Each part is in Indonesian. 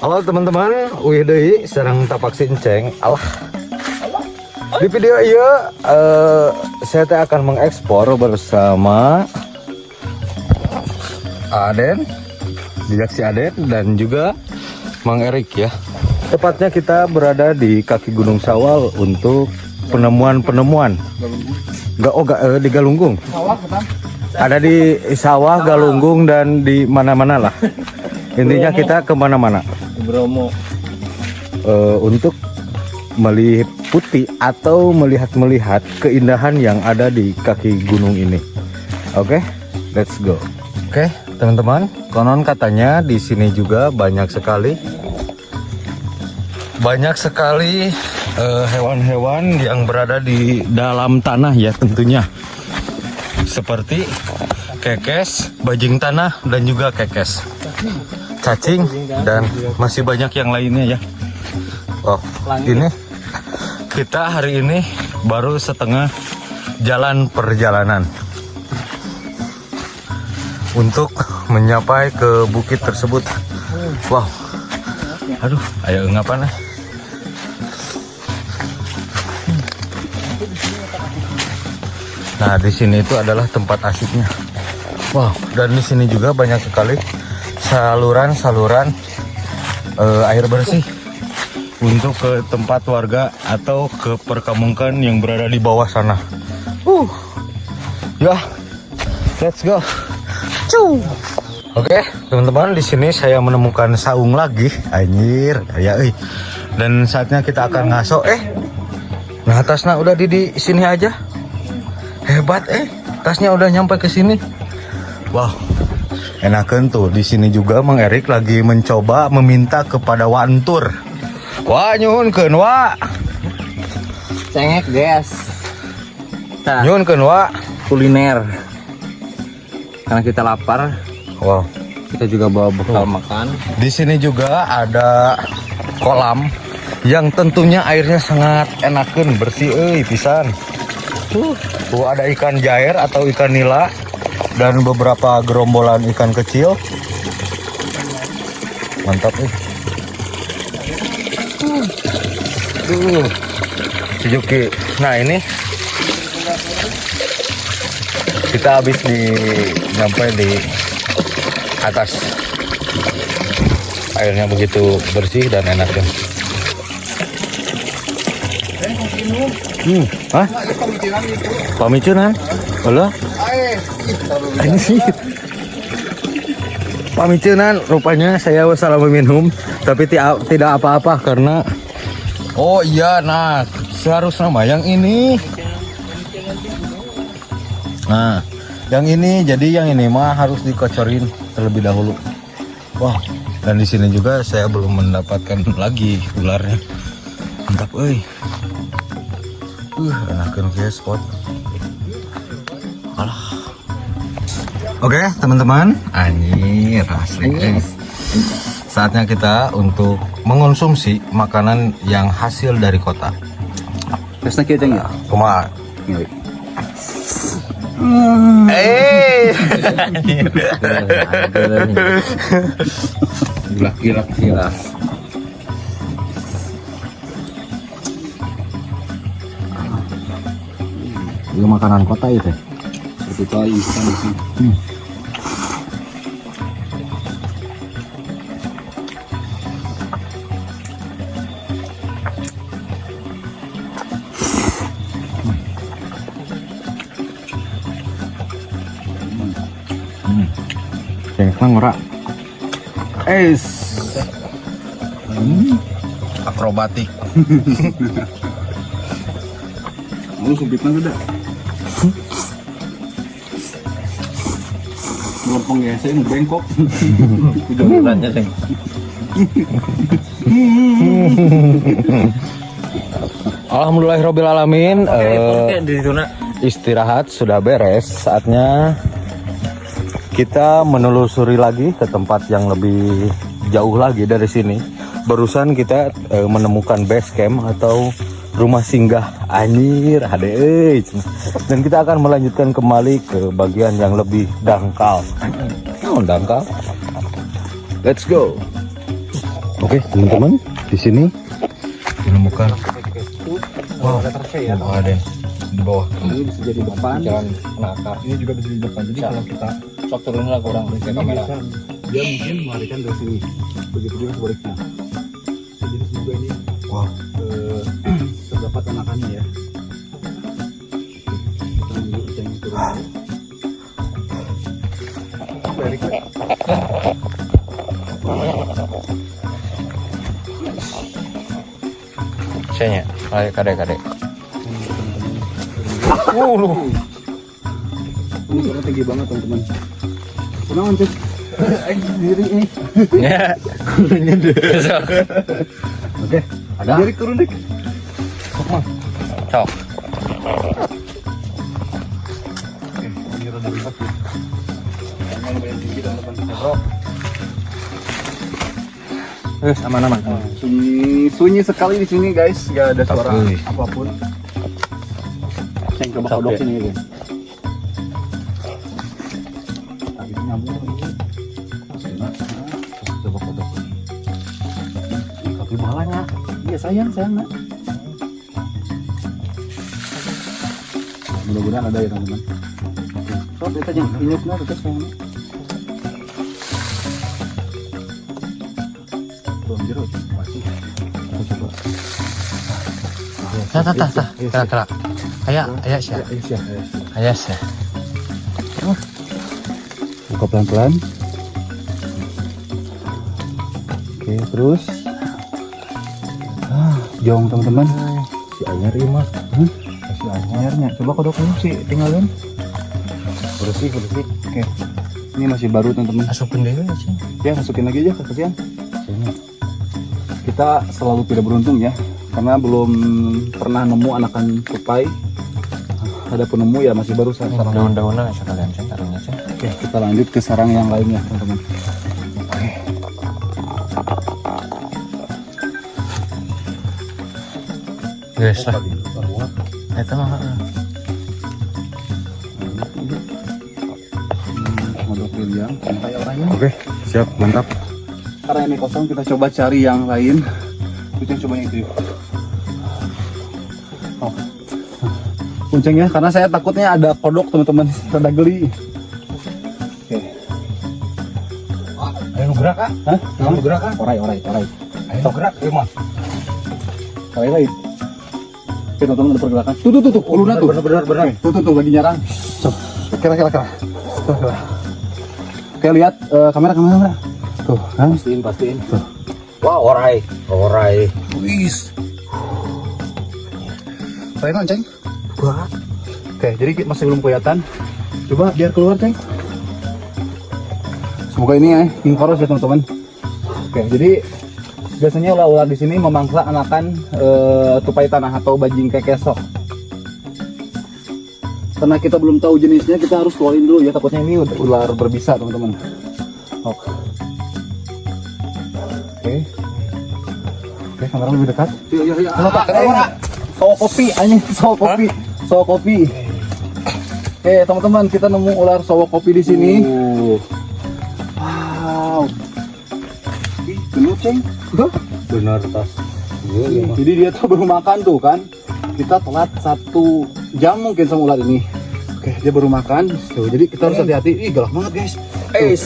Halo teman-teman, wih deui sareng tapak sinceng. Alah. Di video ieu saya akan mengekspor bersama Aden, Dijak si Aden dan juga Mang Erik ya. Tepatnya kita berada di kaki Gunung Sawal untuk penemuan-penemuan. Enggak di Galunggung. Ada di sawah, Galunggung dan di mana-mana lah. Intinya kita kemana-mana. Bromo. Untuk meliputi atau melihat keindahan yang ada di kaki gunung ini. Oke, let's go. Oke, teman-teman, konon katanya di sini juga banyak sekali hewan-hewan yang berada di dalam tanah ya tentunya. Seperti kekes, bajing tanah dan juga kekes, cacing dan masih banyak yang lainnya ya. Oh, ini kita hari ini baru setengah jalan perjalanan untuk mencapai ke bukit tersebut. Wow, aduh, ayo ngapain? Nah, di sini itu adalah tempat asiknya. Wow, dan di sini juga banyak sekali saluran-saluran air bersih untuk ke tempat warga atau ke perkampungan yang berada di bawah sana. Ya, let's go. Oke, teman-teman, di sini saya menemukan saung lagi, anjir, ya, dan saatnya kita akan ngaso. Nah, tasnya udah di sini aja. Hebat, tasnya udah nyampe ke sini. Wow, enakan tuh. Di sini juga Mang Erik lagi mencoba meminta kepada Wantur. Wah, nyuhunkeun wa. Cengek guys. Nah, Nyuhunkeun wa. kuliner. Karena kita lapar. Wow. Kita juga bawa bekal makan. Di sini juga ada kolam yang tentunya airnya sangat enakan, bersih pisan. Tuh ada ikan jair atau ikan nila dan beberapa gerombolan ikan kecil. Mantap Suzuki. Nah, ini kita habis nyampe di atas. Airnya begitu bersih dan enak ya. Hah? Pamicunan? Halo? Pamicunan, rupanya saya salah meminum, tapi tidak apa-apa karena oh iya, nah seharusnya mah yang ini. Nah, yang ini, jadi yang ini mah harus dikocorin terlebih dahulu. Wah, dan di sini juga saya belum mendapatkan lagi ularnya. Mantap, enakan kayak spot. Alah. Oke, teman-teman, anjir asli. Saatnya kita untuk mengonsumsi makanan yang hasil dari kota. Terusnya kita ya. Kumaha? Gila. Itu makanan kota itu. Seperti itu ikan di sini. Cengkang ora. Akrobatik. Mau subitnya gede. Melompong ya, saya bengkok. Udah sih. Alhamdulillahirobbil alamin. Istirahat sudah beres. Saatnya kita menelusuri lagi ke tempat yang lebih jauh lagi dari sini. Barusan kita menemukan base camp atau rumah singgah, anjir hade. Dan kita akan melanjutkan kembali ke bagian yang lebih dangkal. Dangkal. Let's go. Oke, teman-teman, di sini menemukan wow, ada di bawah. Ini bisa jadi depan, Jalan kena akar. ini juga bisa jadi depan. Jadi kalau kita Sok turun lah kurang ke ini kamera. bisa, dia mungkin melarikan dari sini. Begitu juga sebaliknya. Jadi semoga ini Wow, terdapat anakannya ya. Kita nunggu ikan yang turun. Very good. Saya kadek. Ini karena tinggi banget teman-teman. Tenang aja. Diri ini. Ya. Oke. Ada. Diri turun dik. Sok. Ini rada lipat ya. Karena lumayan tinggi teman-teman. Bro. Aman. Sunyi sekali di sini guys, nggak ada suara Tapi- apapun. Ceng coba Tapi- kodok sini guys. Tadi nyambung lagi. Coba kodok. Tapi malahnya, iya sayang nak. Mudah-mudahan ada ya teman-teman. Sob kita jangan inyuknya terus sayang. Belum jeruk masih. Kita coba. Tah. Ayah sih. Ayah sih. Buka pelan-pelan. Oke, terus. Jong teman-teman. si Anyar ini mah Si anyarnya. Coba kodoknya sih tinggalin. bersih. Oke. Ini masih baru teman-teman. Masukin dulu ya sih. Ya masukin lagi aja kasihan. Sini. Kita selalu tidak beruntung ya, karena belum pernah nemu anakan tupai. Ada penemu ya masih baru sarang. Daun-daunan sekalian sih taruhnya sih. Oke, kita lanjut ke sarang yang lainnya teman-teman. Guys lah. Itu mah. Kodok William, sampai orangnya. Oke, siap, mantap. Karena ini kosong, kita coba cari yang lain. Kita coba yang itu. Oh. Kuncengnya, karena saya takutnya ada kodok teman-teman, rada geli. Oke. Ayo gerak ah. Hah? Kamu gerak ah. Orai. Ayo gerak, ayo mah. Kali lain. Oke teman-teman ada pergerakan. Tuh, uluna tuh. Benar. Tuh, lagi nyarang. Kira. Oke lihat kamera. Tuh kan. Pastiin. Wah, orai. Wis. Kalian ceng? Wah. Oke, jadi masih belum kelihatan. Coba biar keluar, Ceng. Semoga ini ya, ingkoros ya, teman-teman. Oke, jadi biasanya ular-ular di sini memangsa anakan tupai tanah atau bajing kekesok. Karena kita belum tahu jenisnya, kita harus keluarin dulu ya, takutnya ini ular berbisa, teman-teman. Oke. Oke, kamera lebih dekat. Iya. Sawo kopi. Oke, teman-teman, kita nemu ular sawo kopi di sini. Wow. Ih, gendut, Ceng. Tuh. Benar tas. Jadi dia tuh baru makan tuh kan. Kita telat 1 jam mungkin sama ular ini. Oke, dia baru makan. Tuh, jadi kita harus hati-hati. Ih, galak banget, guys.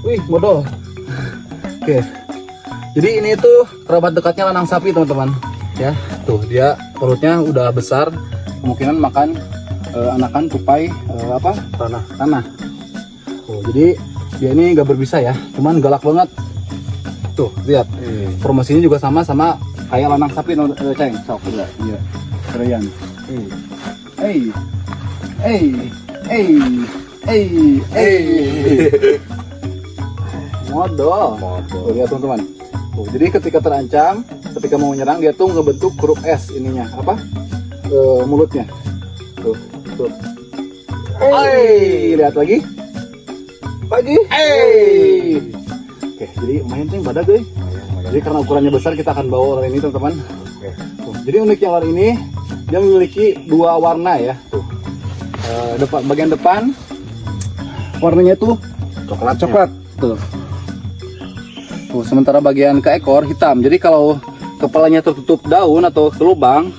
Wih, modal. Oke. Jadi ini tuh kerabat dekatnya lanang sapi, teman-teman. Ya, tuh dia perutnya udah besar, kemungkinan makan anakan tupai tanah. Tuh, jadi dia ini nggak berbisa ya, cuman galak banget. Tuh, lihat. Formasinya juga sama kayak lanang sapi, Ceng. Sok juga. Iya. Keren. Modal. Tuh, lihat teman-teman. Tuh, jadi ketika terancam, ketika mau menyerang dia tuh ngebentuk huruf S ininya, mulutnya. Tuh. Lihat lagi. Oke, jadi lumayan Ceng badak guys. Jadi karena ukurannya besar kita akan bawa ular ini teman-teman. Tuh, jadi uniknya ular ini dia memiliki 2 warna ya. Tuh. Bagian depan warnanya tuh coklat. Tuh. Tuh, sementara bagian ke ekor hitam. Jadi kalau kepalanya tertutup daun atau lubang,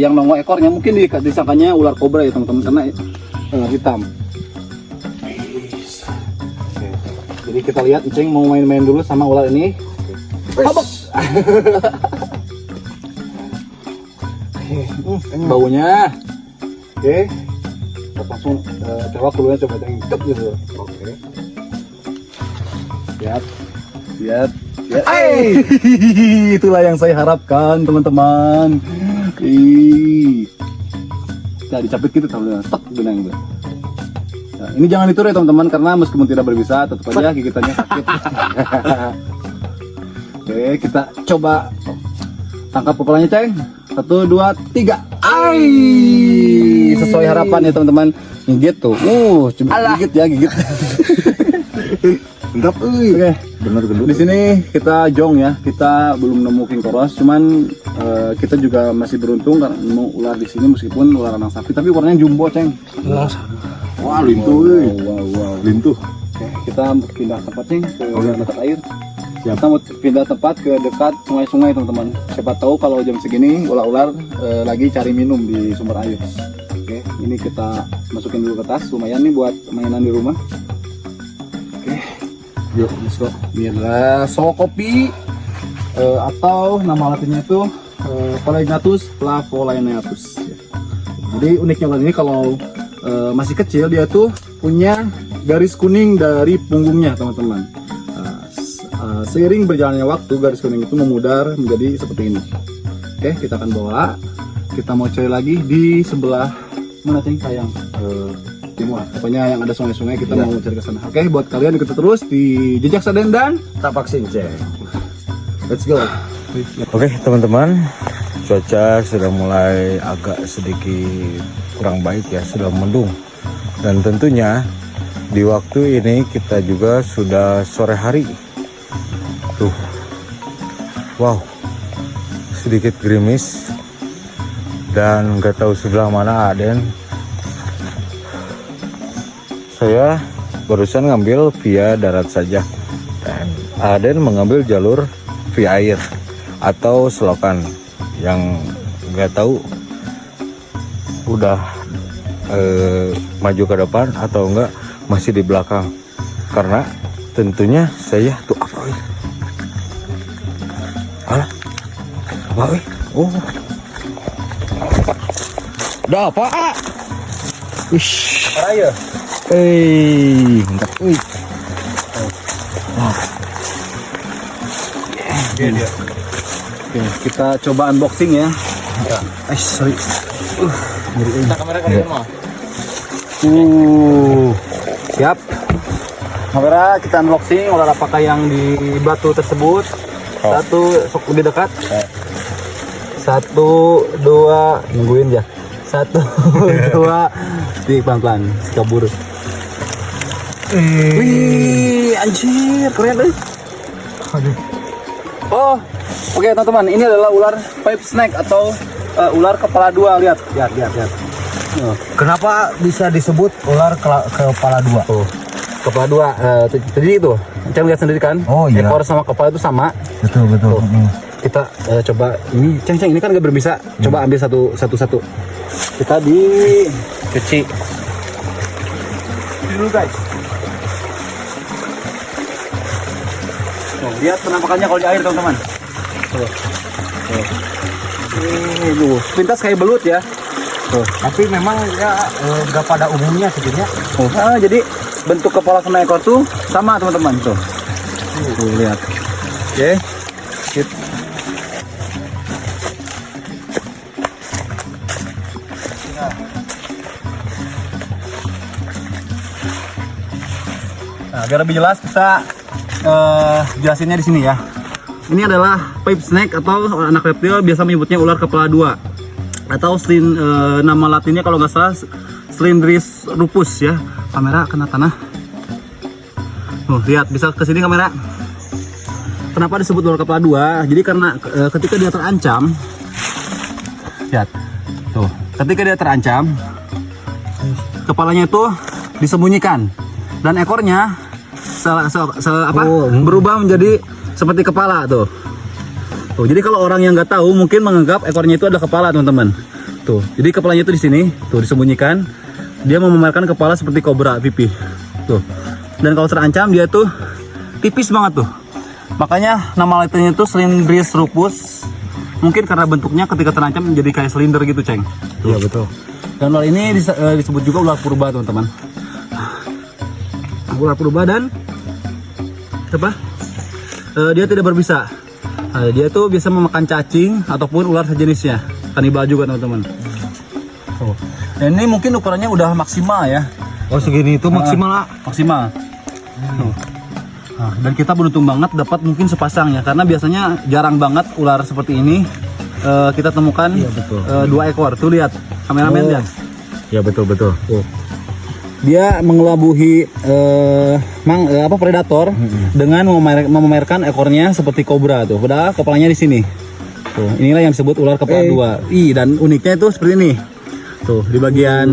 yang nongol ekornya mungkin disangkanya ular kobra ya teman-teman, karena hitam. Oke. Jadi kita lihat Enceng mau main-main dulu sama ular ini. Habak. Baunya. Oke. Kita langsung tewak dulu ya, coba tengok gitu. Oke. Lihat. Lihat. Itulah yang saya harapkan teman-teman. Nah, dicapit gitu tahu tek benang itu. Nah, ini jangan ditur ya teman-teman, karena meskipun tidak berbisa tetap aja gigitannya sakit. Oke, kita coba tangkap kepalanya, Ceng. 1, 2, 3. Sesuai harapan ya teman-teman. Gigit tuh. Coba gigit ya, gigit. Mantap, Oke. Bener gendut. Di sini kita jong ya, kita belum nemu king koros, cuman kita juga masih beruntung karena nemu ular di sini meskipun ular anak sapi, tapi warnanya jumbo, Ceng. Wah, lintuh, wow, lintuh. Oke, kita pindah tempat Ceng ke dekat air. Kita mau pindah tempat ke dekat sungai-sungai teman-teman. Siapa tahu kalau jam segini ular-ular lagi cari minum di sumber air. Oke, ini kita masukin dulu ke tas, lumayan nih buat mainan di rumah. Yuk, let's go. Ini adalah Sokopi atau nama latinnya itu Phalagnathus flavolineatus. Jadi uniknya ular ini kalau masih kecil dia tuh punya garis kuning dari punggungnya teman-teman. Seiring berjalannya waktu garis kuning itu memudar menjadi seperti ini. Oke, kita akan bawa. Kita mau cari lagi di sebelah mana Ceng sayang? Timur. Pokoknya yang ada sungai-sungai kita mau cari ke sana. Oke, buat kalian ikuti terus di Jejak Saden dan Tapak Sinceng. Let's go. Oke teman-teman, cuaca sudah mulai agak sedikit kurang baik ya, sudah mendung. Dan tentunya di waktu ini kita juga sudah sore hari. Tuh, wow, sedikit gerimis dan nggak tahu sebelah mana Aden. Saya barusan ngambil via darat saja dan Aden mengambil jalur via air atau selokan yang nggak tahu udah maju ke depan atau enggak masih di belakang, karena tentunya saya tuh apa wih? Alah, apa wih? Oh, udah apa? Wish, Raya. mantap. Wih. Wow. Dia. Oke, kita coba unboxing ya. Sorry. Kita kamera kalian mah. Siap. Kamera kita unboxing ular apakah yang di batu tersebut. Satu, sok lebih dekat. 1, 2, nungguin ya. 1, 2, pelan-pelan, kabur. Wih, anjir, keren deh. Oh, oke teman-teman, ini adalah ular pipe snake atau ular kepala dua. Lihat. Kenapa bisa disebut ular kepala dua? Tuh, kepala dua. Tadi itu, Ceng lihat sendiri kan? Oh, iya. Ekor sama kepala itu sama. Betul. Kita coba ini, Ceng ini kan gak berbisa. Coba ambil satu-satu. Kita cuci dulu guys. Lihat penampakannya kalau di air teman-teman. Pintas kayak belut ya. Tapi memang ya nggak pada umumnya sebenarnya. Jadi bentuk kepala sama ekor tuh sama teman-teman tuh. Lihat. Oke. Nah, biar lebih jelas kita jelasinnya di sini ya. Ini adalah pipe snake atau anak reptil, biasa menyebutnya ular kepala dua atau nama latinnya kalau nggak salah Cylindris rufus ya. Kamera kena tanah. Lihat, bisa ke sini kamera. Kenapa disebut ular kepala dua? Jadi karena ketika dia terancam, lihat tuh, ketika dia terancam kepalanya itu disembunyikan dan ekornya berubah menjadi seperti kepala tuh. Tuh, jadi kalau orang yang nggak tahu mungkin menganggap ekornya itu adalah kepala, teman-teman. Tuh, jadi kepalanya itu di sini, tuh disembunyikan. Dia memamerkan kepala seperti kobra pipih. Tuh. Dan kalau terancam dia tuh tipis banget tuh. Makanya nama lainnya itu Cylindris rufus. Mungkin karena bentuknya ketika terancam menjadi kayak silinder gitu, Ceng. Iya betul. Dan ular ini disebut juga ular purba, teman-teman. Ular purba dan apa? Dia tidak berbisa. Dia tuh biasa memakan cacing ataupun ular sejenisnya. Kanibal juga, teman-teman. Oh. Dan ini mungkin ukurannya udah maksimal ya. Oh segini itu maksimal lah. Maksimal. Tuh. Nah, dan kita beruntung banget dapat mungkin sepasang ya, karena biasanya jarang banget ular seperti ini kita temukan. Iya, betul. 2 ekor. Tuh lihat, kameramen lihat. Ya betul. Tuh. Dia mengelabuhi predator dengan memamerkan ekornya seperti kobra tuh. Padahal kepalanya di sini. Tuh, inilah yang disebut ular kepala 2. Dan uniknya itu seperti ini. Tuh, di bagian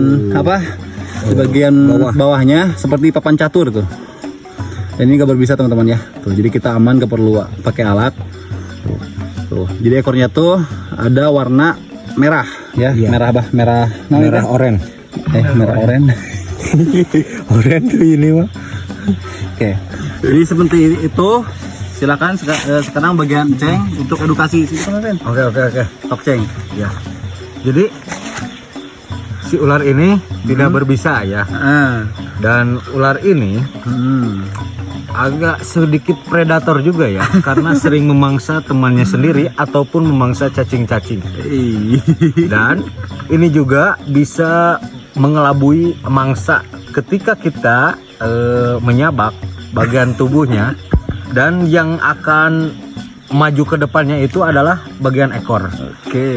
di bagian bawahnya seperti papan catur tuh. Dan ini gak berbisa, teman-teman ya. Tuh, jadi kita aman, gak perlu pakai alat. Tuh. Jadi ekornya tuh ada warna merah ya. Iya. Merah Oren. merah oren. Oren tuh ini mah. Oke. Jadi seperti itu. Silakan sekarang bagian Ceng untuk edukasi. Silakan. Oke. Tok Ceng. Ya. Jadi si ular ini tidak berbisa ya. Dan ular ini agak sedikit predator juga ya, karena sering memangsa temannya sendiri ataupun memangsa cacing-cacing. Dan ini juga bisa mengelabui mangsa ketika kita menyabak bagian tubuhnya, dan yang akan maju ke depannya itu adalah bagian ekor.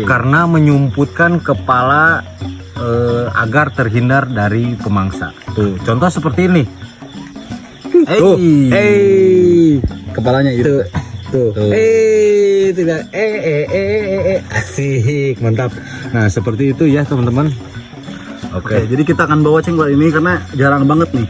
Karena menyumputkan kepala agar terhindar dari pemangsa. Tuh, contoh seperti ini. Tuh, Kepalanya itu. Tuh. Tidak. Asik, mantap. Nah, seperti itu ya, teman-teman. Oke, jadi kita akan bawa Ceng ular ini karena jarang banget nih.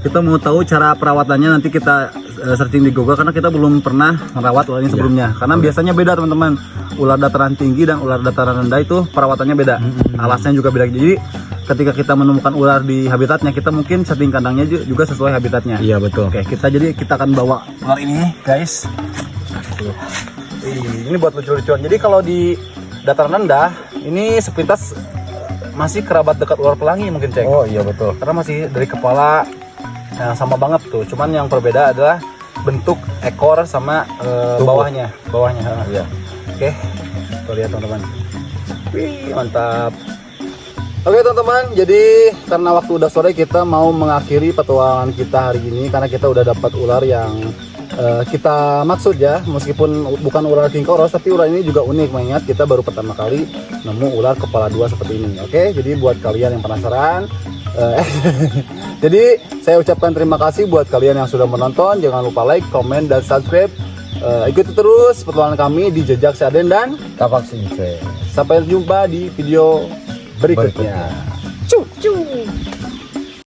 Kita mau tahu cara perawatannya, nanti kita searching di Google karena kita belum pernah merawat ular ini sebelumnya. Karena biasanya beda, teman-teman. Ular dataran tinggi dan ular dataran rendah itu perawatannya beda. Alasnya juga beda. Jadi ketika kita menemukan ular di habitatnya, kita mungkin setting kandangnya juga sesuai habitatnya. Iya, betul. Oke, kita akan bawa ular ini, guys. Ini buat lucu-lucuan. Jadi kalau di dataran rendah, ini sepintas masih kerabat dekat ular pelangi mungkin, Ceng. Oh iya, betul. Karena masih dari kepala sama banget tuh. Cuman yang berbeda adalah bentuk ekor sama bawahnya. Iya. Oke, tuh lihat, teman-teman. Wih, mantap. Oke, teman-teman, jadi karena waktu udah sore, kita mau mengakhiri petualangan kita hari ini karena kita udah dapat ular yang kita maksud ya. Meskipun bukan ular king koros, tapi ular ini juga unik. Mengingat kita baru pertama kali nemu ular kepala 2 seperti ini. Oke, jadi buat kalian yang penasaran, jadi saya ucapkan terima kasih buat kalian yang sudah menonton. Jangan lupa like, comment, dan subscribe. Ikuti terus petualangan kami di Jejak Si Aden dan Tapak Singse. sampai jumpa di video berikutnya. Cu.